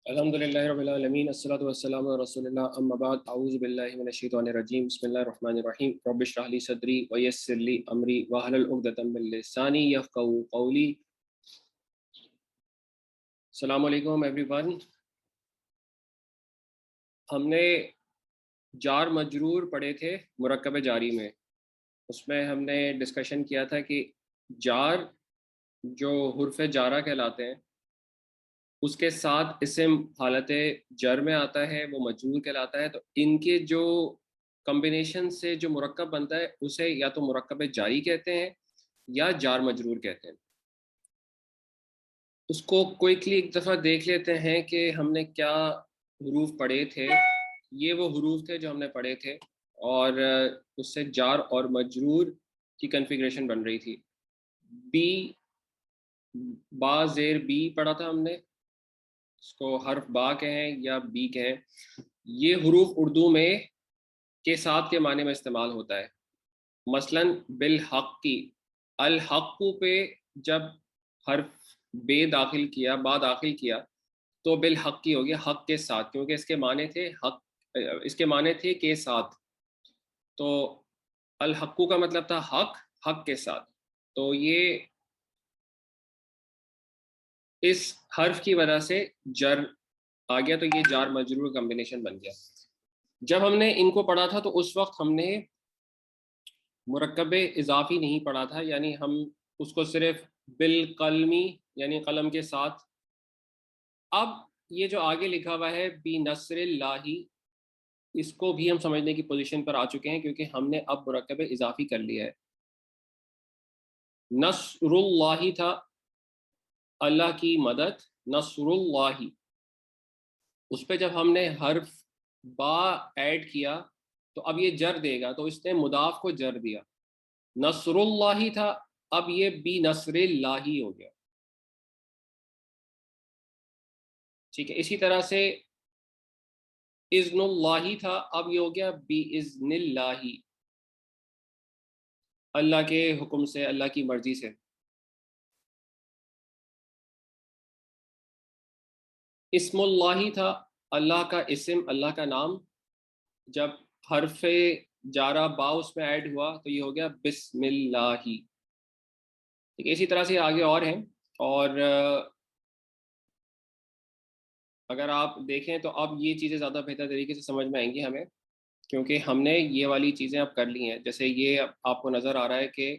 الحمدللہ رب العالمین الصلاۃ والسلام علی رسول اللہ اما بعد اعوذ باللہ من الشیطان الرجیم بسم اللہ الرحمن الرحیم رب اشرح لی صدری ویسر لی امری واحلل عقدۃ من لسانی یفقہوا قولی۔ السلام علیکم ایوری ون۔ ہم نے جار مجرور پڑھے تھے مرکب جاری میں، اس میں ہم نے ڈسکشن کیا تھا کہ جار جو حرف جارہ کہلاتے ہیں اس کے ساتھ اسم حالت جر میں آتا ہے وہ مجرور کہلاتا ہے، تو ان کے جو کمبینیشن سے جو مرکب بنتا ہے اسے یا تو مرکب جاری کہتے ہیں یا جار مجرور کہتے ہیں۔ اس کو کوئکلی ایک دفعہ دیکھ لیتے ہیں کہ ہم نے کیا حروف پڑھے تھے۔ یہ وہ حروف تھے جو ہم نے پڑھے تھے اور اس سے جار اور مجرور کی کنفیگریشن بن رہی تھی۔ بی، با زیر بی پڑھا تھا ہم نے، اس کو حرف با کہیں یا بی کہیں۔ یہ حروف اردو میں کے ساتھ کے معنی میں استعمال ہوتا ہے۔ مثلا بالحق کی، الحق پہ جب حرف بے داخل کیا، با داخل کیا تو بالحق کی ہو گیا، حق کے ساتھ، کیونکہ اس کے معنی تھے حق، اس کے معنی تھے کے ساتھ۔ تو الحق کا مطلب تھا حق، حق کے ساتھ، تو یہ اس حرف کی وجہ سے جر آ گیا، تو یہ جار مجرور کمبینیشن بن گیا۔ جب ہم نے ان کو پڑھا تھا تو اس وقت ہم نے مرکب اضافی نہیں پڑھا تھا، یعنی ہم اس کو صرف بالقلمی یعنی قلم کے ساتھ۔ اب یہ جو آگے لکھا ہوا ہے بنصر اللہ، اس کو بھی ہم سمجھنے کی پوزیشن پر آ چکے ہیں کیونکہ ہم نے اب مرکب اضافی کر لیا ہے۔ نصر اللہ تھا اللہ کی مدد، نصر اللہ، اس پہ جب ہم نے حرف با ایڈ کیا تو اب یہ جر دے گا، تو اس نے مضاف کو جر دیا۔ نصر اللہ تھا، اب یہ بی نصر اللہ ہو گیا، ٹھیک ہے۔ اسی طرح سے اذن اللہ تھا، اب یہ ہو گیا بی اذن اللہ، اللہ کے حکم سے، اللہ کی مرضی سے۔ اسم اللہ تھا اللہ کا اسم، اللہ کا نام، جب حرف جارہ با اس میں ایڈ ہوا تو یہ ہو گیا بسم اللہ، ٹھیک ہے۔ اسی طرح سے آگے اور ہیں، اور اگر آپ دیکھیں تو اب یہ چیزیں زیادہ بہتر طریقے سے سمجھ میں آئیں گی ہمیں، کیونکہ ہم نے یہ والی چیزیں اب کر لی ہیں۔ جیسے یہ آپ کو نظر آ رہا ہے کہ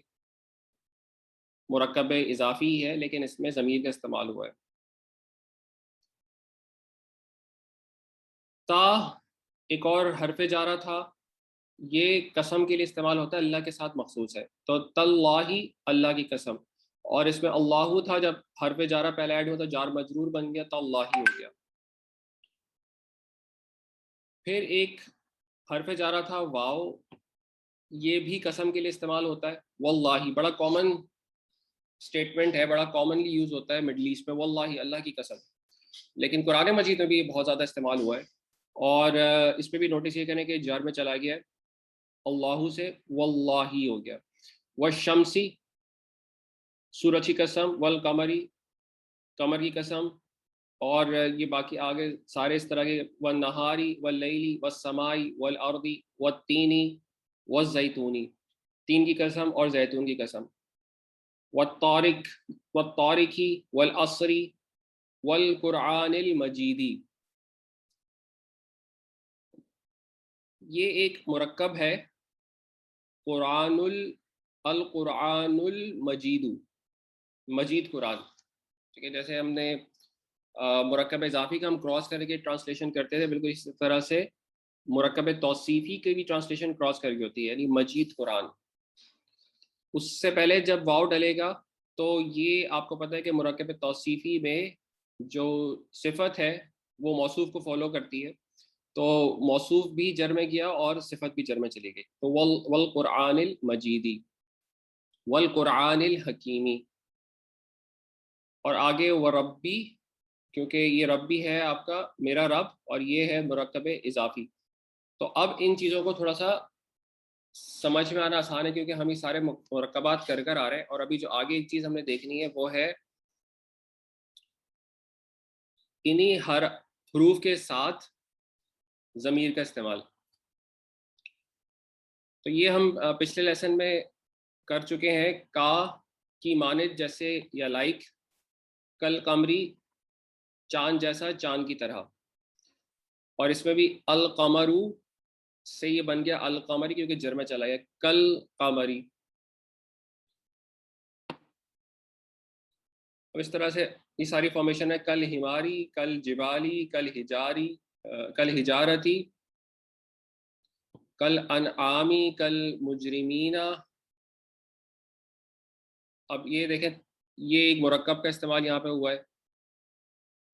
مرکب اضافی ہی ہے لیکن اس میں ضمیر کا استعمال ہوا ہے۔ تا ایک اور حرف جارہ تھا، یہ قسم کے لیے استعمال ہوتا ہے، اللہ کے ساتھ مخصوص ہے، تو تاللہ اللہ کی قسم، اور اس میں اللہ تھا، جب حرف جارہ پہلے ایڈ ہوا تو جار مجرور بن گیا، تاللہ ہو گیا۔ پھر ایک حرف جارہ تھا واو، یہ بھی قسم کے لیے استعمال ہوتا ہے، واللہ بڑا کامن اسٹیٹمنٹ ہے، بڑا کامنلی یوز ہوتا ہے مڈل ایسٹ میں، واللہ اللہ کی قسم، لیکن قرآن مجید میں بھی یہ بہت زیادہ استعمال ہوا ہے۔ اور اس پہ بھی نوٹس یہ کریں کہ جار میں چلا گیا ہے، اللہ سے واللہ ہو گیا۔ والشمسی سورج کی قسم، والقمری قمر کی قسم، اور یہ باقی آگے سارے اس طرح کے، والنہاری واللیلی والسمائی والارضی والتینی والزیتونی، تین کی قسم اور زیتون کی قسم، والطارق والطارقی والعصری والقرآن المجیدی۔ یہ ایک مرکب ہے، القرآن المجید، مجید قرآن، ٹھیک ہے۔ جیسے ہم نے مرکب اضافی کا ہم کراس کر کے ٹرانسلیشن کرتے تھے، بالکل اس طرح سے مرکب توصیفی کی بھی ٹرانسلیشن کراس کر کے ہوتی ہے، یعنی مجید قرآن۔ اس سے پہلے جب واو ڈلے گا تو یہ آپ کو پتہ ہے کہ مرکب توصیفی میں جو صفت ہے وہ موصوف کو فالو کرتی ہے، تو موصوف بھی جر میں گیا اور صفت بھی جر میں چلی گئی، تو والقرآن المجیدی والقرآن الحکیمی۔ اور آگے وربی، کیونکہ یہ ربی ہے آپ کا میرا رب، اور یہ ہے مرکب اضافی۔ تو اب ان چیزوں کو تھوڑا سا سمجھ میں آنا آسان ہے کیونکہ ہم یہ سارے مرکبات کر آ رہے ہیں، اور ابھی جو آگے ایک چیز ہم نے دیکھنی ہے وہ ہے انہی حروف کے ساتھ ضمیر کا استعمال. تو یہ ہم پچھلے لیسن میں کر چکے ہیں. کا کی مانند جیسے یا لائک، کل قمری چاند جیسا، چاند کی طرح. اور اس میں بھی القمرو سے یہ بن گیا القمری کیونکہ جر میں چلا گیا، کل قمری. اب اس طرح سے یہ ساری فارمیشن ہے. کل ہماری، کل جبالی، کل ہجاری، کل ہجارتی، کل انعامی، کل مجرمینہ. اب یہ دیکھیں یہ ایک مرکب کا استعمال یہاں پہ ہوا ہے.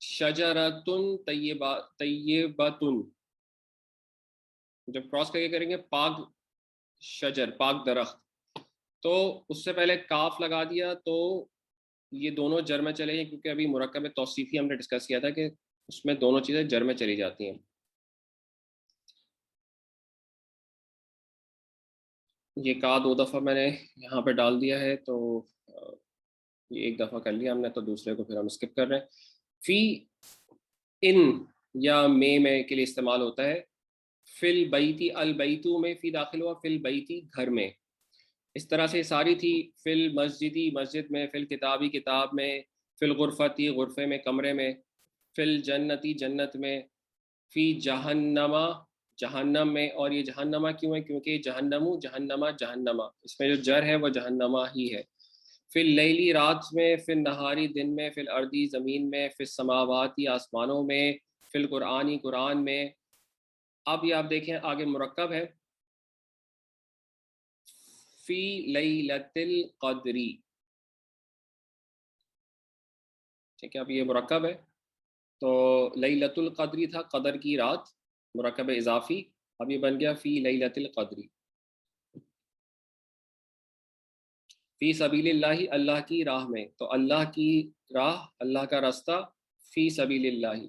شجرتن طیبتن، جب کراس کر کے کریں گے پاک شجر، پاک درخت، تو اس سے پہلے کاف لگا دیا تو یہ دونوں جر میں چلے گئے، کیونکہ ابھی مرکب توصیفی ہم نے ڈسکس کیا تھا کہ اس میں دونوں چیزیں جر میں چلی جاتی ہیں. یہ کا 2 دفعہ میں نے یہاں پہ ڈال دیا ہے، تو یہ ایک دفعہ کر لیا ہم نے، تو دوسرے کو پھر ہم اسکپ کر رہے ہیں. فی ان یا میں کے لیے استعمال ہوتا ہے. فی البیتی، البیتو میں فی داخل ہوا، فی البیتی گھر میں. اس طرح سے ساری تھی. فی المسجدی مسجد میں، فی الکتابی کتاب میں، فی الغرفتی غرفے میں، کمرے میں، فی الجنتی جنت میں، فی جہنما جہنم میں. اور یہ جہنما کیوں ہے؟ کیونکہ جہنمو جہنما جہنما، اس میں جو جر ہے وہ جہنما ہی ہے. فی اللیلی رات میں، فی النہاری دن میں، فی الارضی زمین میں، فی السماواتی آسمانوں میں، فی القرآنی قرآن میں. اب یہ آپ دیکھیں آگے مرکب ہے. فی لیلۃ القدری، ٹھیک ہے. اب یہ مرکب ہے، تو لیلۃ القدری تھا قدر کی رات، مرکب اضافی. اب یہ بن گیا فی لیلۃ القدری. فی سبیل اللہ، اللہ کی راہ میں، تو اللہ کی راہ، اللہ کا راستہ. فی سبیل اللہ.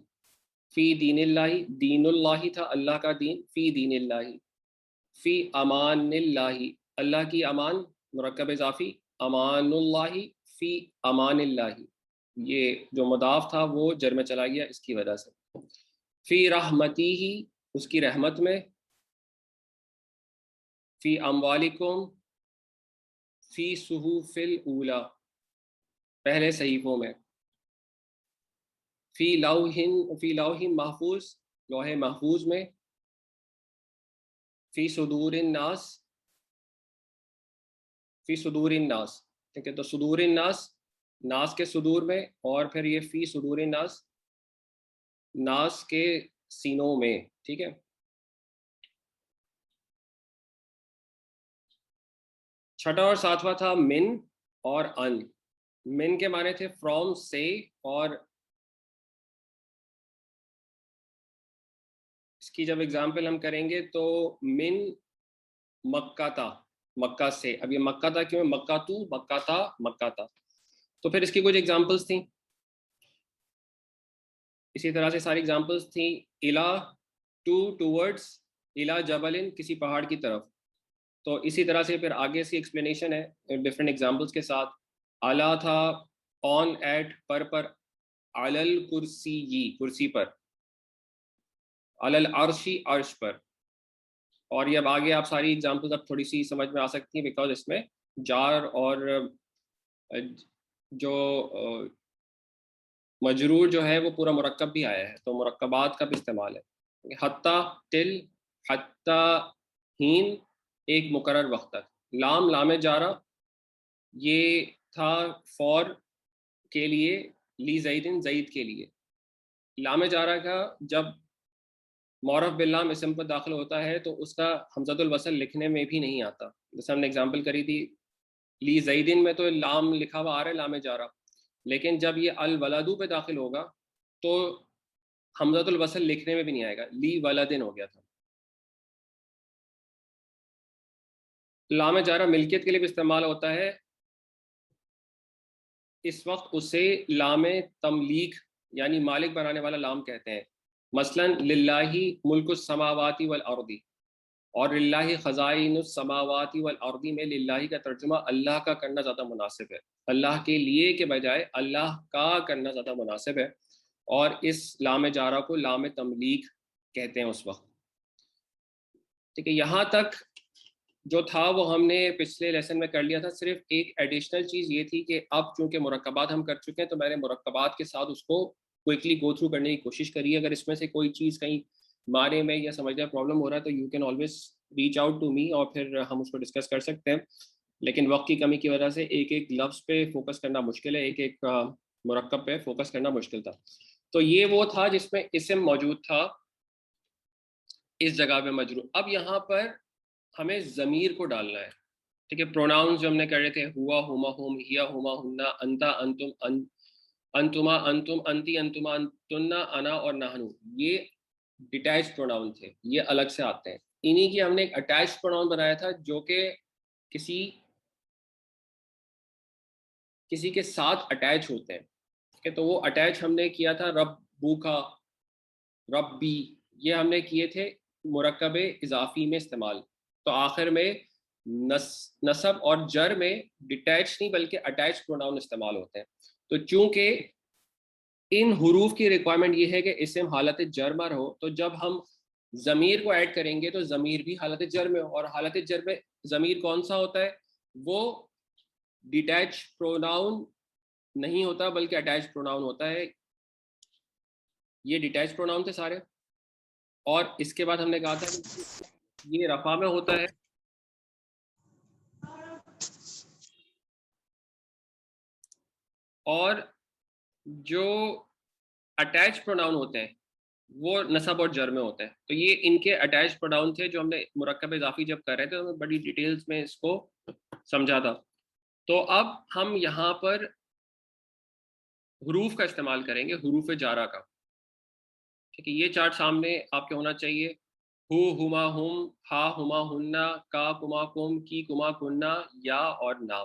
فی دین اللہ، دین اللہ تھا اللہ کا دین، فی دین اللہ. فی امان اللہ، اللہ کی امان، مرکب اضافی. امان اللہ، فی امان اللہ. یہ جو مضاف تھا وہ جر میں چلا گیا اس کی وجہ سے. فی رحمتی ہی، اس کی رحمت میں. فی اموالکم، فی صحف الاولی، پہلے صحیفوں میں. فی لوح محفوظ، لوح محفوظ میں. فی صدور الناس، فی صدور الناس، ٹھیک ہے. تو صدور الناس، ناس کے صدور میں، اور پھر یہ فی صدور الناس، ناس کے سینوں میں، ٹھیک ہے. چھٹا اور ساتواں تھا من اور ان. من کے معنی تھے فرام، سے، اور اس کی جب اگزامپل ہم کریں گے تو من مکہ تھا، مکہ سے. اب یہ مکہ تھا کیوں؟ مکہ تو، مکہ تھا، مکہ تھا. تو پھر اس کی کچھ اگزامپلس تھیں. اسی طرح سے ساری اگزامپلس تھیں. الا، ٹو، ٹورڈس. الا جبل، کسی پہاڑ کی طرف. تو اسی طرح سے پھر آگے سے ایکسپلینیشن ہے ڈفرینٹ ایگزامپلس کے ساتھ. اعلیٰ تھا، آن، ایٹ، پر. علل کرسی، کرسی پر. علل عرشی، عرش پر. اور یہ اب آگے آپ ساری ایگزامپلس اب تھوڑی سی سمجھ میں آ سکتی ہیں، بیکاز اس میں جار اور جو مجرور جو ہے وہ پورا مرکب بھی آیا ہے، تو مرکبات کا بھی استعمال ہے. حتیٰ، ٹل، حتیٰ ہین، ایک مقرر وقت تک. لام، لام جارہ، یہ تھا فور کے لیے، لی زیدن، زید کے لیے. لام جارہ کا جب معرف باللام اسم پر داخل ہوتا ہے تو اس کا حمزۃ الوصل لکھنے میں بھی نہیں آتا. جیسے ہم نے اگزامپل کری تھی لی زیدن میں، تو لام لکھا ہوا آ رہا ہے، لام جارہ. لیکن جب یہ الولدو پہ داخل ہوگا تو حمزۃ الوصل لکھنے میں بھی نہیں آئے گا، لی ولدن ہو گیا تھا. لام جارہ ملکیت کے لیے بھی استعمال ہوتا ہے. اس وقت اسے لام تملیک یعنی مالک بنانے والا لام کہتے ہیں. مثلا للہ ملک السماوات والارض، اور للہ خزائن السماوات والارض میں للہ کا ترجمہ اللہ کا کرنا زیادہ مناسب ہے. اللہ کے لیے کے بجائے اللہ کا کرنا زیادہ مناسب ہے. اور اس لام جارہ کو لام تملیک کہتے ہیں اس وقت. ٹھیک ہے, یہاں تک جو تھا وہ ہم نے پچھلے لیسن میں کر لیا تھا. صرف ایک ایڈیشنل چیز یہ تھی کہ اب چونکہ مرکبات ہم کر چکے ہیں تو میں نے مرکبات کے ساتھ اس کو کوئکلی گو تھرو کرنے کی کوشش کری ہے. اگر اس میں سے کوئی چیز کہیں معنی میں یا سمجھنے پرابلم ہو رہا ہے تو you can always reach out to me اور پھر ہم اس کو ڈسکس کر سکتے ہیں. لیکن وقت کی کمی کی وجہ سے ایک ایک لفظ پہ فوکس کرنا مشکل ہے, ایک ایک مرکب پہ فوکس کرنا مشکل تھا. تو یہ وہ تھا جس میں اسم موجود تھا اس جگہ پہ مجرور. اب یہاں پر ہمیں ضمیر کو ڈالنا ہے. ٹھیک ہے, پروناؤنز جو ہم نے کر رہے تھے ہوا, ہما, ہم, ہیا, ہما, ہننا, انتا, انتم, انتما, انتم, انتی, انتما, انتنا, انا اور نحنو, یہ ڈیٹیچ پروناؤن تھے, یہ الگ سے آتے ہیں. انہی کی ہم نے ایک اٹیچ پروناؤن بنایا تھا جو کہ کسی کے ساتھ اٹیچ ہوتے ہیں. ٹھیک ہے, تو وہ اٹیچ ہم نے کیا تھا ربو کا, ربی, یہ ہم نے کیے تھے مرکب اضافی میں استعمال. تو آخر میں نصب اور جر میں ڈیٹیچ نہیں بلکہ اٹیچ پروناؤن استعمال ہوتے ہیں. تو چونکہ ان حروف کی ریکوائرمنٹ یہ ہے کہ اسم حالت جر میں ہو, تو جب ہم ضمیر کو ایڈ کریں گے تو ضمیر بھی حالت جر میں ہو, اور حالت جر میں ضمیر کون سا ہوتا ہے, وہ ڈیٹیچ پروناؤن نہیں ہوتا بلکہ اٹیچ پروناؤن ہوتا ہے. یہ ڈیٹیچ پروناؤن تھے سارے. اور اس کے بعد ہم نے کہا تھا کہ یہ رفع میں ہوتا ہے اور جو اٹیچ پروناؤن ہوتے ہیں وہ نصب اور جر میں ہوتے ہیں. تو یہ ان کے اٹیچ پروناؤن تھے جو ہم نے مرکب اضافی جب کر رہے تھے تو بڑی ڈیٹیلز میں اس کو سمجھا تھا. تو اب ہم یہاں پر حروف کا استعمال کریں گے, حروف جارہ کا. ٹھیک ہے, یہ چارٹ سامنے آپ کے ہونا چاہیے. ہو, ہما, ہم, ہا, ہما, ہننا, کا, کما, کم, کی, کما, کننا, یا اور نا.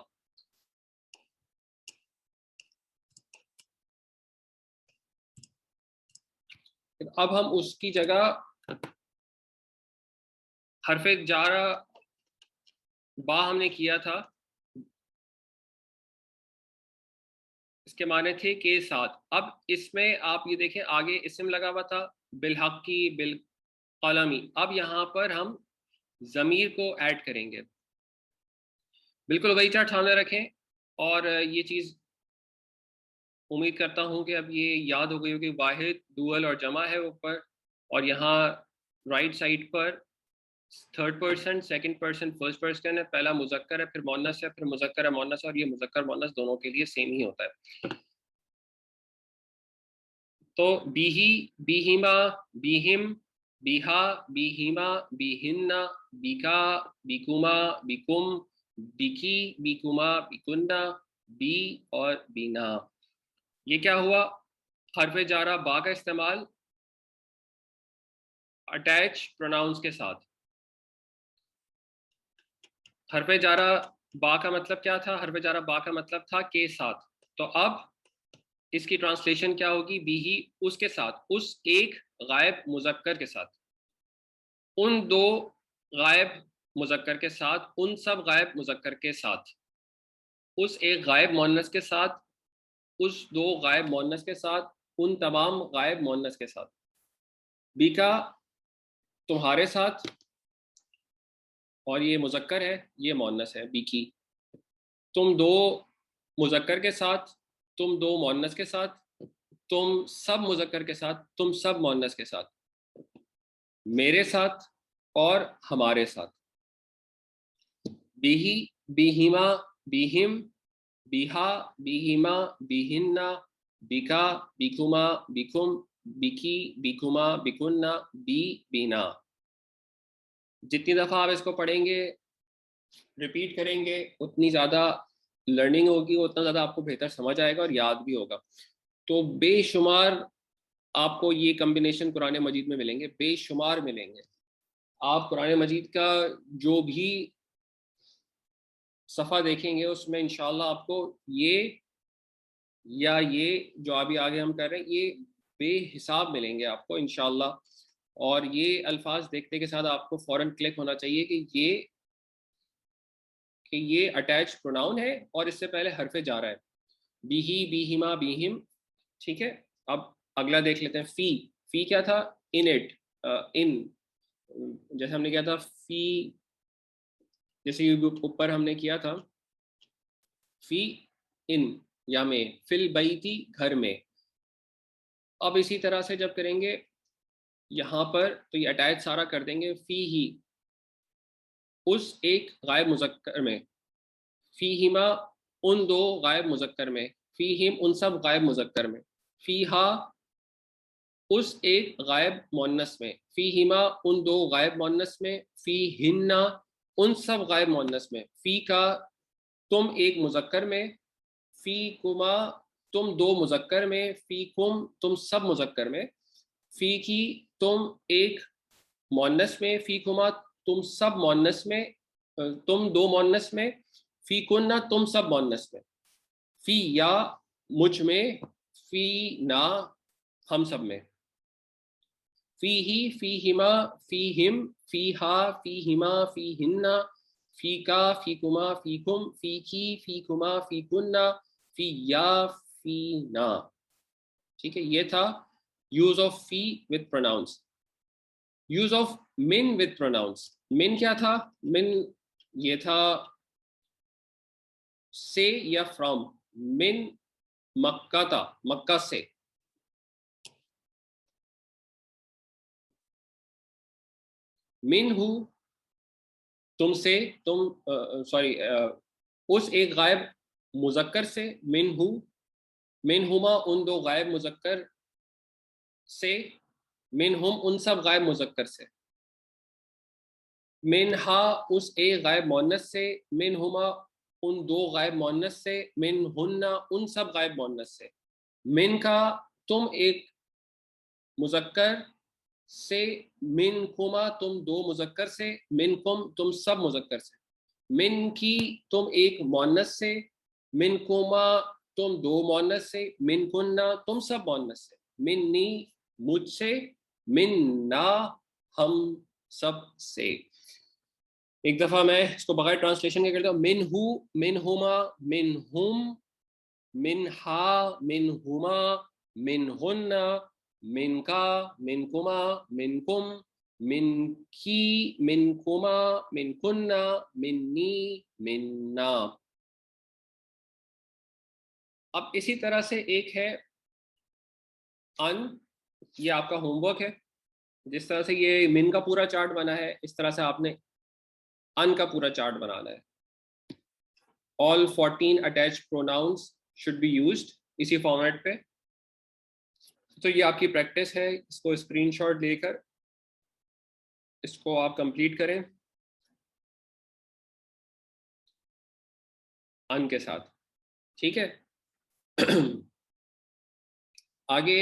اب ہم اس کی جگہ حرف جارہ با ہم نے کیا تھا, اس کے معنی تھے کے ساتھ. اب اس میں آپ یہ دیکھیں آگے اسم لگا ہوا تھا بالحق کی, بالقلمی. اب یہاں پر ہم ضمیر کو ایڈ کریں گے. بالکل وہی چارٹ سامنے رکھیں, اور یہ چیز امید کرتا ہوں کہ اب یہ یاد ہو گئی ہوگی. واحد, ڈوئل اور جمع ہے اوپر, اور یہاں رائٹ سائڈ پر third person, second person, first person ہے. پہلا مذکر ہے, پھر مؤنث ہے, پھر مذکر ہے مؤنث, اور یہ مذکر مؤنث دونوں کے لیے سیم ہی ہوتا ہے. تو بیہی, بیہما, بیہم, بیہا, بیہما, بیہننا, بیکا, بیکما, بیکم, بیکی, بیکما, بیکننا, بی اور بینا. یہ کیا ہوا, حرف جارہ با کا استعمال اٹیچ پروناؤنس کے ساتھ. حرف جارہ با کا مطلب کیا تھا, حرف جارہ با کا مطلب تھا کے ساتھ. تو اب اس کی ٹرانسلیشن کیا ہوگی, بھی ہی, اس کے ساتھ, اس ایک غائب مذکر کے ساتھ, ان دو غائب مذکر کے ساتھ, ان سب غائب مذکر کے ساتھ, اس ایک غائب مؤنث کے ساتھ, اس دو غائب مؤنث کے ساتھ, ان تمام غائب مؤنث کے ساتھ. بی کا تمہارے ساتھ, اور یہ مذکر ہے, یہ مؤنث ہے بی کی. تم دو مذکر کے ساتھ, تم دو مؤنث کے ساتھ, تم سب مذکر کے ساتھ, تم سب مؤنث کے ساتھ, میرے ساتھ اور ہمارے ساتھ. بیہی, بیہما, بیہم, بیہا, بیہما, بیہننا, بیکا, بیکما, بیکم, بیکی, بیکما, بیکننا, بی, بینا. جتنی دفعہ آپ اس کو پڑھیں گے, ریپیٹ کریں گے, اتنی زیادہ لرننگ ہوگی, اتنا زیادہ آپ کو بہتر سمجھ آئے گا اور یاد بھی ہوگا. تو بے شمار آپ کو یہ کمبینیشن قرآن مجید میں ملیں گے, بے شمار ملیں گے. آپ قرآن مجید کا جو بھی صفحہ دیکھیں گے اس میں انشاءاللہ آپ کو یہ یا یہ جو ابھی آگے ہم کر رہے ہیں یہ بے حساب ملیں گے آپ کو انشاءاللہ. اور یہ الفاظ دیکھنے کے ساتھ آپ کو فوراً کلک ہونا چاہیے کہ یہ اٹیچ پروناؤن ہے اور اس سے پہلے حرف جارہ ہے. بیہی, بیہما, بیہم. ٹھیک ہے, اب اگلا دیکھ لیتے ہیں فی. فی کیا تھا؟ ان اٹ، ان، جیسے ہم نے کیا تھا فی، جیسے اوپر ہم نے کیا تھا فی ان یا میں، فی البیتی گھر میں. اب اسی طرح سے جب کریں گے یہاں پر تو یہ اٹیچ سارا کر دیں گے فی ہی، اس ایک غائب مذکر میں، فی ہما ان دو غائب مذکر میں، فی ہم ان سب غائب مذکر میں، فی ہا اس ایک غائب مؤنث میں، فی ہما ان دو غائب مؤنث میں، فی ہننا ان سب غائب مؤنث میں، فی کا تم ایک مذکر میں، فی کما تم دو مذکر میں، فی کم تم سب مذکر میں، فی کی تم ایک مؤنث میں، فی کما تم سب مؤنث میں، تم دو مؤنث میں، فی کننا تم سب مؤنث میں، فی یا مجھ میں، فی نا ہم سب میں، فی ہی فی ہما فی ہم فی ہا فی ہما فی ہننا، فی کا فی کما فی کم فی کی فی کما فی کننا، فی یا فی نا. ٹھیک ہے، یہ تھا یوز آف فی وتھ پروناؤنس. یوز آف من وتھ پروناؤنس. من کیا تھا؟ من یہ تھا سے یا فرام. من مکہ تھا، مکہ سے. من ہو تم سے، تم سوری اس ایک غائب مذکر سے، من ہو، من ہما ان دو غائب مذکر سے، من ہم ان سب غائب مذکر سے، من ہا اس ایک غائب مؤنث سے، من ہما ان دو غائب مؤنث سے، من ہننا ان سب غائب مؤنث سے، من کا تم ایک مذکر سے، من کما تم دو مذکر سے، من کم تم سب مذکر سے، من کی تم ایک مؤنث سے، من کما تم دو مؤنث سے، من کننا تم سب مؤنث سے، منی مجھ سے، من نا ہم سب سے. ایک دفعہ میں اس کو بغیر ٹرانسلیشن کے کرتا ہوں. من ہو، من ہما، من ہم، من ہا، من ہما، من ہننا، من کا، من کما، من کم، من کی، من کما، من کننا، منی، من نا. اب اسی طرح سے ایک ہے ان. یہ آپ کا ہوم ورک ہے. جس طرح سے یہ من کا پورا چارٹ بنا ہے اس طرح سے آپ نے ان کا پورا چارٹ بنانا ہے. all 14 attached pronouns should be used اسی فارمیٹ پہ. تو یہ آپ کی پریکٹس ہے، اس کو اسکرین شاٹ لے کر اس کو آپ کمپلیٹ کریں ان کے ساتھ. ٹھیک ہے. آگے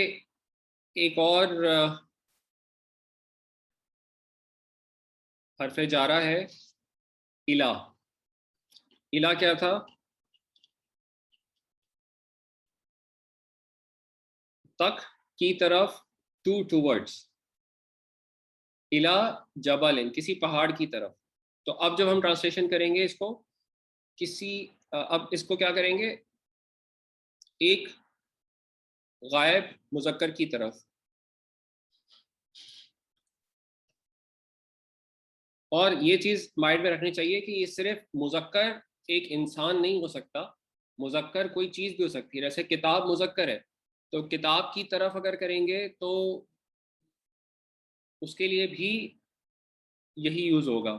ایک اور حرف جارہ ہے الا. الا کیا تھا؟ تک کی طرف، ٹوورڈز. الا جبل کسی پہاڑ کی طرف. تو اب جب ہم ٹرانسلیشن کریں گے اس کو کسی اب اس کو کیا کریں گے؟ ایک غائب مذکر کی طرف. اور یہ چیز مائنڈ میں رکھنی چاہیے کہ یہ صرف مذکر ایک انسان نہیں ہو سکتا، مذکر کوئی چیز بھی ہو سکتی ہے. جیسے کتاب مذکر ہے تو کتاب کی طرف اگر کریں گے تو اس کے لیے بھی یہی یوز ہوگا،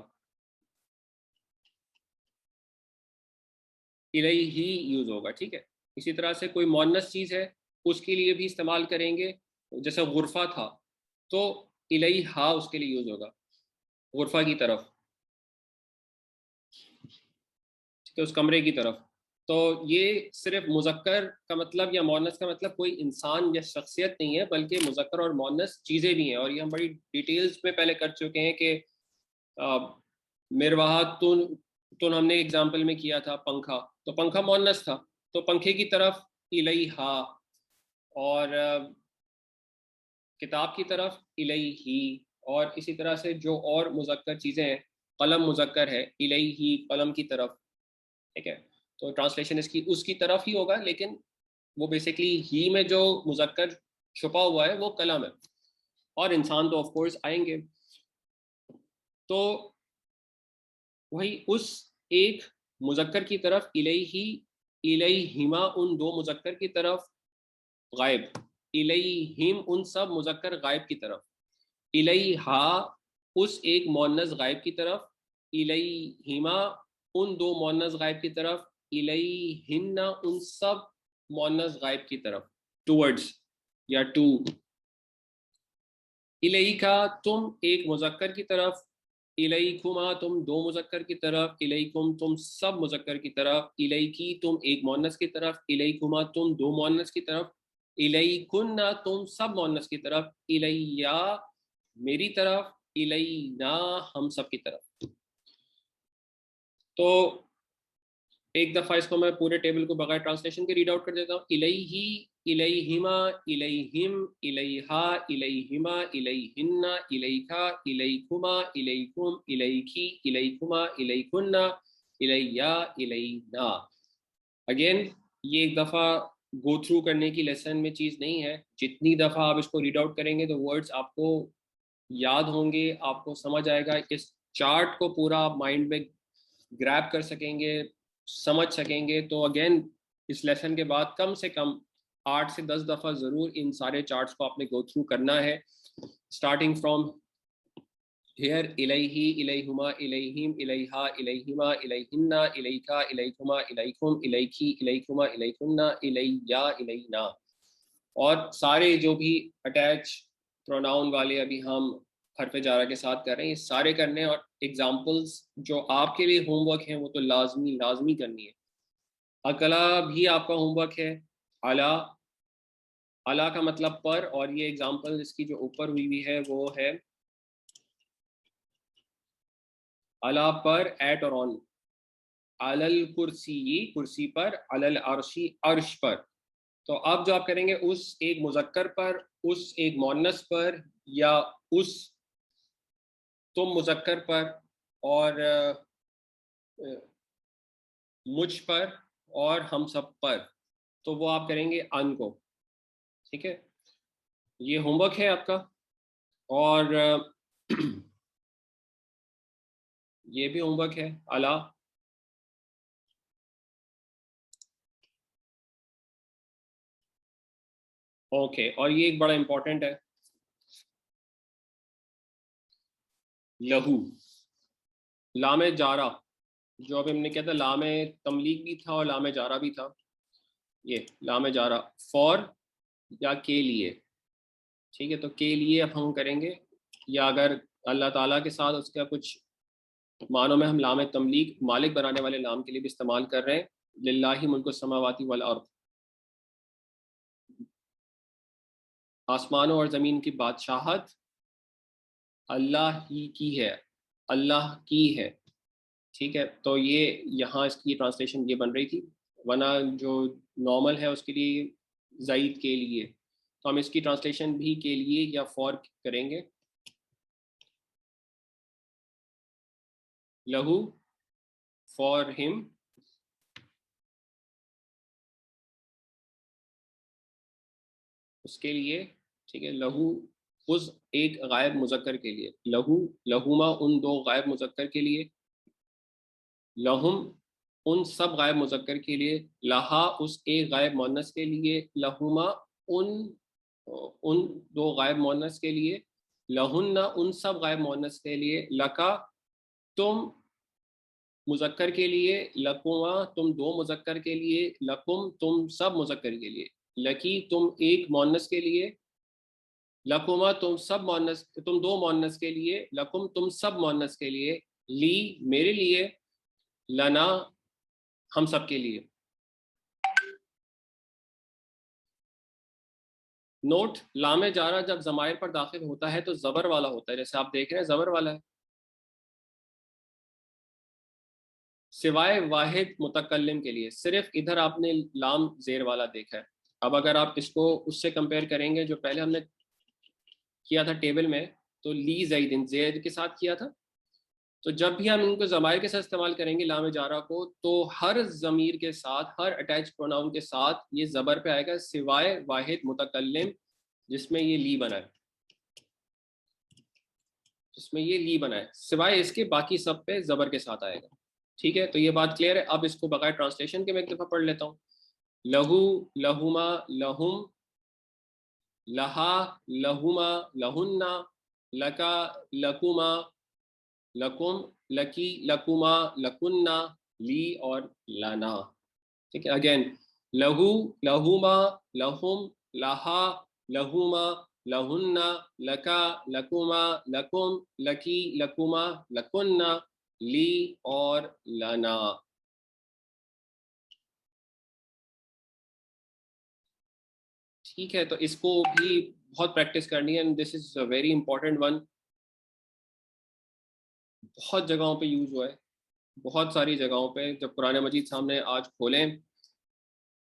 الیہ یوز ہوگا. ٹھیک ہے. اسی طرح سے کوئی مؤنث چیز ہے اس کے لیے بھی استعمال کریں گے. جیسے غرفہ تھا تو الیہا اس کے لیے یوز ہوگا، غرفہ کی طرف، اس کمرے کی طرف. تو یہ صرف مذکر کا مطلب یا مؤنث کا مطلب کوئی انسان یا شخصیت نہیں ہے، بلکہ مذکر اور مؤنث چیزیں بھی ہیں. اور یہ ہم بڑی ڈیٹیلز میں پہلے کر چکے ہیں کہ مرواحت تن ہم نے ایگزامپل میں کیا تھا پنکھا، تو پنکھا مؤنث تھا تو پنکھے کی طرف الیہا، اور کتاب کی طرف الیہ. اور اسی طرح سے جو اور مذکر چیزیں ہیں، قلم مذکر ہے، الیہ قلم کی طرف. ٹھیک ہے. تو ٹرانسلیشن اس کی طرف ہی ہوگا، لیکن وہ بیسکلی ہی میں جو مذکر چھپا ہوا ہے وہ قلم ہے، اور انسان تو آف کورس آئیں گے. تو وہی اس ایک مذکر کی طرف الیہ، الیہما ان دو مذکر کی طرف، غائب، الیہم ان سب مذکر غائب کی طرف، الیہا اس ایک مؤنث غائب کی طرف، الیہما ان دو مؤنث غائب کی طرف، الیہن ان سب مؤنث غائب کی طرف، ٹورڈز یا ٹو. الیکا تم ایک مذکر کی طرف، الیکما تم دو مذکر کی طرف، الیکم تم سب مذکر کی طرف، الیکی تم ایک مؤنث کی طرف، الیکما تم دو مؤنث کی طرف، الیکن تم سب مؤنث کی طرف، الیا میری طرف، الینا ہم سب کی طرف. تو ایک دفعہ اس کو میں پورے ٹیبل کو بغیر ٹرانسلیشن کے ریڈ آؤٹ کر دیتا ہوں. الیہ، الیہما، الیہم، الیہا، الیہما، الیہن، الیکا، الیکما، الیکم، الیکی، الیکما، الیکن، الیا، الینا. اگین یہ ایک دفعہ گو تھرو کرنے کی لیسن میں چیز نہیں ہے. جتنی دفعہ آپ اس کو ریڈ آؤٹ کریں گے تو ورڈز آپ کو یاد ہوں گے، آپ کو سمجھ آئے گا. اس چارٹ کو پورا آپ مائنڈ میں گریب کر سکیں گے، سمجھ سکیں گے. تو اگین اس لیسن کے بعد کم سے کم 8 سے 10 دفعہ ضرور ان سارے چارٹس کو آپ نے گو تھرو کرنا ہے. اسٹارٹنگ فرام ہیئر، الیہ، الیہما، الیہم، الیہا، الیہما، الیہن، الیکا، الیکما، الیکم، الیکی، الیکما، الیکن، الیا، الینا. اور سارے جو بھی اٹیچ پروناؤن والے ابھی ہم حرف جارہ کے ساتھ کر رہے ہیں، یہ سارے کرنے. اور ایگزامپلس جو آپ کے لیے ہوم ورک ہیں وہ تو لازمی کرنی ہے. اکلا بھی آپ کا ہوم ورک ہے. اعلیٰ، اعلیٰ کا مطلب پر، اور یہ ایگزامپل اس کی جو اوپر ہوئی ہے وہ ہے اعلیٰ پر، ایٹ اور آن. علی الکرسی کرسی پر، علی العرشی عرش پر. تو اب جو آپ کریں گے اس ایک مذکر پر، اس ایک مؤنث پر، یا اس تم مذکر پر، اور مجھ پر، اور ہم سب پر، تو وہ آپ کریں گے ان کو. ٹھیک ہے، یہ ہوم ورک ہے آپ کا. اور یہ بھی ہوم ورک ہے اعلیٰ. اوکے، اور یہ ایک بڑا امپورٹنٹ ہے، لہو، لام جارہ، جو ابھی ہم نے کہا تھا لام تملیک بھی تھا اور لام جارہ بھی تھا. یہ لام جارہ فور یا کے لیے. ٹھیک ہے، تو کے لیے اب ہم کریں گے، یا اگر اللہ تعالیٰ کے ساتھ اس کا کچھ معنوں میں ہم لام تملیک مالک بنانے والے لام کے لیے بھی استعمال کر رہے ہیں. للہ ملک السماوات والارض، آسمانوں اور زمین کی بادشاہت اللہ ہی کی ہے، اللہ کی ہے. ٹھیک ہے، تو یہ یہاں اس کی ٹرانسلیشن یہ بن رہی تھی، ورنہ جو نارمل ہے اس کے لیے زید کے لیے. تو ہم اس کی ٹرانسلیشن بھی کے لیے یا فور کریں گے. لہو فار ہم، اس کے لیے. ٹھیک ہے، لہو اس ایک غائب مذکر کے لیے، لہو، لہوما ان دو غائب مذکر کے لیے، لہم ان سب غائب مذکر کے لیے، لہا اس ایک غائب مؤنث کے لیے، لہوما ان دو غائب مؤنث کے لیے، لہن ان سب غائب مؤنث کے لیے، لکا تم مذکر کے لیے، لکما تم دو مذکر کے لیے، لکم تم سب مذکر کے لیے، لکی تم ایک مؤنث کے لیے، لکما تم سب مؤنث، تم دو مؤنث کے لیے، لکم تم سب مؤنث کے لیے، لی میرے لیے، لنا ہم سب کے لیے. نوٹ، لام جارہ جب ضمائر پر داخل ہوتا ہے تو زبر والا ہوتا ہے، جیسے آپ دیکھ رہے ہیں زبر والا ہے، سوائے واحد متکلم کے لیے. صرف ادھر آپ نے لام زیر والا دیکھا ہے. اب اگر آپ اس کو اس سے کمپیئر کریں گے جو پہلے ہم نے کیا تھا ٹیبل میں، تو لی زیدن زید کے ساتھ کیا تھا. تو جب بھی ہم ان کو ضمائر کے ساتھ استعمال کریں گے لام جارہ کو، تو ہر ضمیر کے ساتھ، ہر اٹیچ پروناؤن کے ساتھ یہ زبر پہ آئے گا، سوائے واحد متکلم جس میں یہ لی بنا ہے، جس میں یہ لی بنا ہے، سوائے اس کے باقی سب پہ زبر کے ساتھ آئے گا. ٹھیک ہے، تو یہ بات کلیئر ہے. اب اس کو بغیر ٹرانسلیشن کے میں ایک دفعہ پڑھ لیتا ہوں. لہو لہما لہم، لہا لہما لہنہ، لکا لکما لکم، لکی لکما لکنہ، لی اور لنا. ٹھیک ہے، اگین لہو لہما لہم، لہا لہما لہنہ، لکا لکما لکم، لکی لکما لکنہ، لی اور لنا. ٹھیک ہے، تو اس کو بھی بہت پریکٹس کرنی ہے. دس از اے ویری امپورٹنٹ ون. بہت جگہوں پہ یوز ہوا ہے، بہت ساری جگہوں پہ. جب قرآن مجید سامنے آج کھولیں،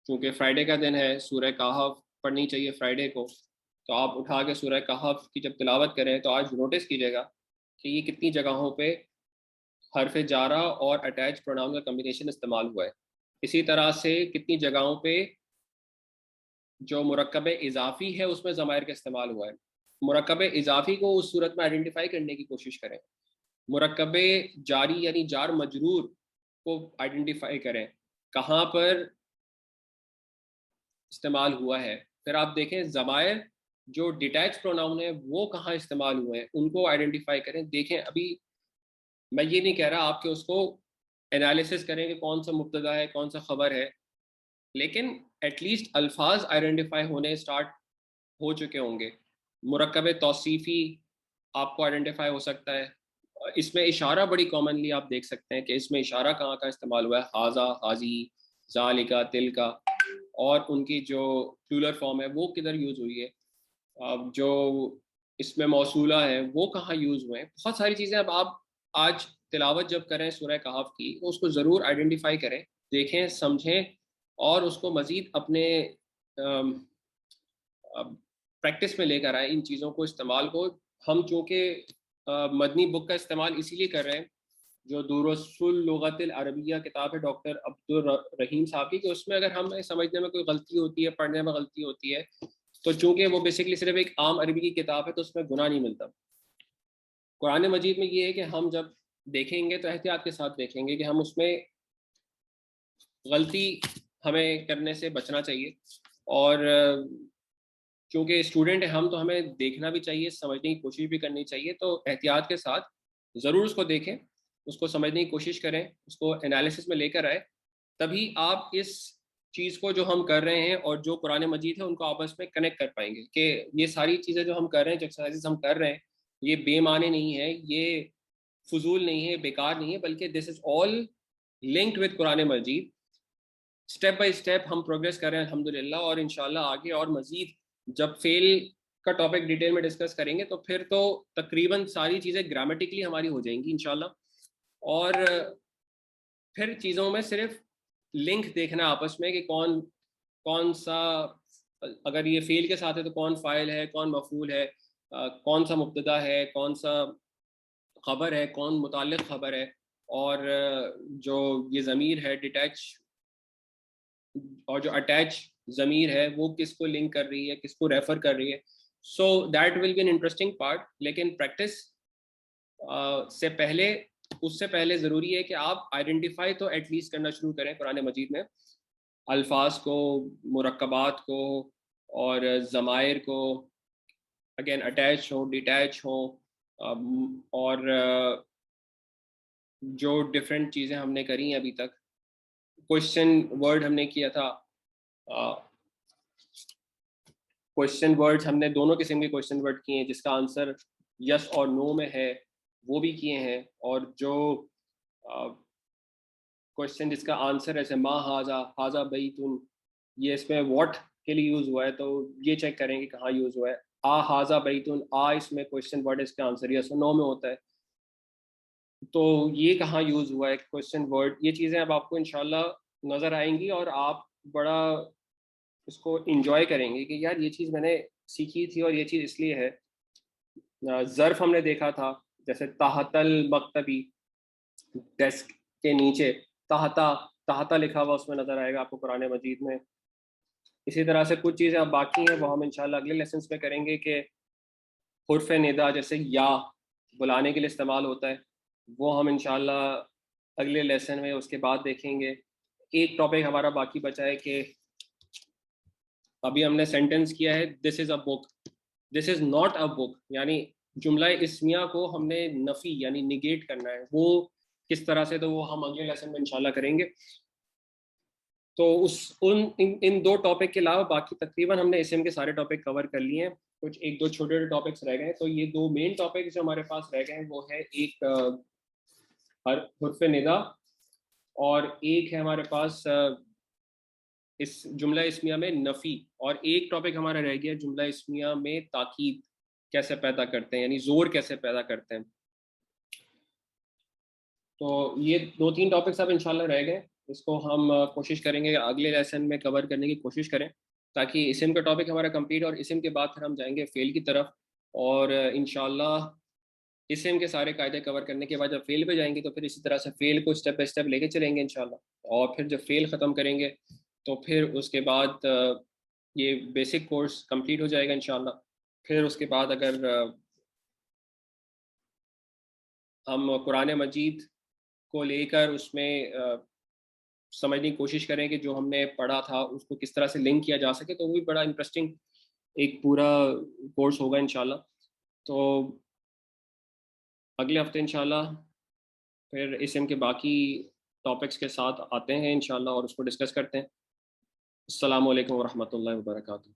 چونکہ فرائیڈے کا دن ہے، سورہ کہف پڑھنی چاہیے فرائیڈے کو، تو آپ اٹھا کے سورہ کہف کی جب تلاوت کریں تو آج نوٹس کیجیے گا کہ یہ کتنی جگہوں پہ حرف جارہ اور اٹیچ پروناؤن کا کمبینیشن استعمال ہوا ہے. اسی طرح سے کتنی جگہوں پہ جو مرکب اضافی ہے اس میں ضمائر کا استعمال ہوا ہے. مرکب اضافی کو اس صورت میں آئیڈینٹیفائی کرنے کی کوشش کریں. مرکب جاری یعنی جار مجرور کو آئیڈینٹیفائی کریں کہاں پر استعمال ہوا ہے. پھر آپ دیکھیں ضمائر جو ڈیٹیچ پروناؤن ہے وہ کہاں استعمال ہوئے ہیں، ان کو آئیڈینٹیفائی کریں. دیکھیں ابھی میں یہ نہیں کہہ رہا آپ کے اس کو انالیسس کریں کہ کون سا مبتدا ہے کون سا خبر ہے، لیکن ایٹ لیسٹ الفاظ آئیڈینٹیفائی ہونے اسٹارٹ ہو چکے ہوں گے. مرکب توصیفی آپ کو آئیڈینٹیفائی ہو سکتا ہے. اس میں اشارہ بڑی کامنلی آپ دیکھ سکتے ہیں کہ اس میں اشارہ کہاں کا استعمال ہوا ہے، ہاذا، حاذی، ذالکا، تلکا. اور ان کی جو پلورل فارم ہے وہ کدھر یوز ہوئی ہے، جو اس میں موصولہ ہے وہ کہاں یوز ہوئے ہیں. بہت ساری چیزیں. اب آپ آج تلاوت جب کریں سورہ کہف کی تو اس کو ضرور آئیڈینٹیفائی کریں، دیکھیں، سمجھیں، اور اس کو مزید اپنے پریکٹس میں لے کر آئیں ان چیزوں کو، استعمال کو. ہم چونکہ مدنی بک کا استعمال اسی لیے کر رہے ہیں، جو دروس اللغت العربیہ کتاب ہے ڈاکٹر عبدالرحیم صاحب کی، کہ اس میں اگر ہمیں سمجھنے میں کوئی غلطی ہوتی ہے، پڑھنے میں غلطی ہوتی ہے، تو چونکہ وہ بیسکلی صرف ایک عام عربی کی کتاب ہے تو اس میں گناہ نہیں ملتا. قرآن مجید میں یہ ہے کہ ہم جب دیکھیں گے تو احتیاط کے ساتھ دیکھیں گے کہ ہم اس میں غلطی ہمیں کرنے سے بچنا چاہیے. اور چونکہ اسٹوڈنٹ ہیں ہم تو ہمیں دیکھنا بھی چاہیے، سمجھنے کی کوشش بھی کرنی چاہیے. تو احتیاط کے ساتھ ضرور اس کو دیکھیں، اس کو سمجھنے کی کوشش کریں، اس کو انالیسس میں لے کر آئے. تبھی آپ اس چیز کو جو ہم کر رہے ہیں اور جو قرآن مجید ہے ان کو آپس میں کنیکٹ کر پائیں گے کہ یہ ساری چیزیں جو ہم کر رہے ہیں، جو ایکسرسائزز ہم کر رہے ہیں، یہ بے معنی نہیں ہے، یہ فضول نہیں ہے، بیکار نہیں ہے، بلکہ this is all linked with قرآن مجید. اسٹیپ بائی اسٹیپ ہم پروگریس کر رہے ہیں الحمدللہ. اور انشاءاللہ آگے اور مزید جب فیل کا ٹاپک ڈیٹیل میں ڈسکس کریں گے تو پھر تو تقریباً ساری چیزیں گرامیٹکلی ہماری ہو جائیں گی انشاءاللہ. اور پھر چیزوں میں صرف لنک دیکھنا آپس میں کہ کون سا، اگر یہ فیل کے ساتھ ہے تو کون فاعل ہے، کون مفعول ہے، کون سا مبتدا ہے، کون سا خبر ہے، کون متعلق خبر ہے، اور جو یہ ضمیر ہے ڈیٹیچ اور جو اٹیچ ضمیر ہے وہ کس کو لنک کر رہی ہے، کس کو ریفر کر رہی ہے. So that will be an interesting part. لیکن پریکٹس سے پہلے، اس سے پہلے ضروری ہے کہ آپ آئیڈینٹیفائی تو ایٹ لیسٹ کرنا شروع کریں قرآن مجید میں الفاظ کو، مرکبات کو اور ضمائر کو، اگین اٹیچ ہو، ڈیٹیچ ہو، اور جو ڈفرینٹ چیزیں ہم نے کری ہیں ابھی تک. کوشچن ورڈ ہم نے کیا تھا، کوشچن ورڈ ہم نے دونوں قسم کے کوشچن ورڈ کیے ہیں، جس کا آنسر یس اور نو میں ہے وہ بھی کیے ہیں. اور جو کوشچن جس کا آنسر ایسے ما ہاذا، ہاذا بیتن، یہ اس میں واٹ کے لیے یوز ہوا ہے تو یہ چیک کریں کہ کہاں یوز ہوا ہے. آ ہاذا بیتن، آ اس میں کوشچن ورڈ، اس کا آنسر یس اور نو میں ہوتا ہے، تو یہ کہاں یوز ہوا ہے کوشچن ورڈ. یہ چیزیں اب آپ کو انشاءاللہ نظر آئیں گی اور آپ بڑا اس کو انجوائے کریں گے کہ یار یہ چیز میں نے سیکھی تھی اور یہ چیز اس لیے ہے. ظرف ہم نے دیکھا تھا، جیسے تحت المکتبی، ڈیسک کے نیچے تحتا، تحتا لکھا ہوا اس میں نظر آئے گا آپ کو قرآن مجید میں. اسی طرح سے کچھ چیزیں اب باقی ہیں وہ ہم انشاءاللہ اگلے لیسنس میں کریں گے کہ حرف ندا جیسے یا بلانے کے لیے استعمال ہوتا ہے، وہ ہم انشاءاللہ اگلے لیسن میں اس کے بعد دیکھیں گے. ایک ٹاپک ہمارا باقی بچا ہے کہ ابھی ہم نے سینٹنس کیا ہے دس از اے بک، دس از ناٹ اے بک، یعنی جملہ اسمیہ کو ہم نے نفی یعنی نگیٹ کرنا ہے، وہ کس طرح سے، تو وہ ہم اگلے لیسن میں انشاءاللہ کریں گے. تو ان دو ٹاپک کے علاوہ باقی تقریباً ہم نے اسم کے سارے ٹاپک کور کر لیے ہیں. کچھ ایک دو چھوٹے چھوٹے ٹاپکس رہ گئے ہیں. تو یہ دو مین ٹاپک جو ہمارے پاس رہ گئے ہیں وہ ہے ایک حرف ندا، اور ایک ہے ہمارے پاس اس جملہ اسمیہ میں نفی، اور ایک ٹاپک ہمارا رہ گیا جملہ اسمیہ میں تاکید کیسے پیدا کرتے ہیں، یعنی زور کیسے پیدا کرتے ہیں. تو یہ دو تین ٹاپکس اب انشاءاللہ رہ گئے، اس کو ہم کوشش کریں گے اگلے لیسن میں کور کرنے کی کوشش کریں تاکہ اسم کا ٹاپک ہمارا کمپلیٹ، اور اسم کے بعد پھر ہم جائیں گے فعل کی طرف، اور انشاءاللہ اسم کے سارے قاعدے کور کرنے کے بعد جب فعل پہ جائیں گے تو پھر اسی طرح سے فعل کو اسٹیپ بائی اسٹیپ لے کے چلیں گے انشاءاللہ. اور پھر جب فعل ختم کریں گے تو پھر اس کے بعد یہ بیسک کورس کمپلیٹ ہو جائے گا انشاءاللہ. پھر اس کے بعد اگر ہم قرآن مجید کو لے کر اس میں سمجھنے کی کوشش کریں کہ جو ہم نے پڑھا تھا اس کو کس طرح سے لنک کیا جا سکے، تو وہ بھی بڑا انٹرسٹنگ ایک پورا کورس ہوگا انشاءاللہ. تو اگلے ہفتے انشاءاللہ پھر اسم کے باقی ٹاپکس کے ساتھ آتے ہیں انشاءاللہ اور اس کو ڈسکس کرتے ہیں. السلام علیکم ورحمۃ اللہ وبرکاتہ.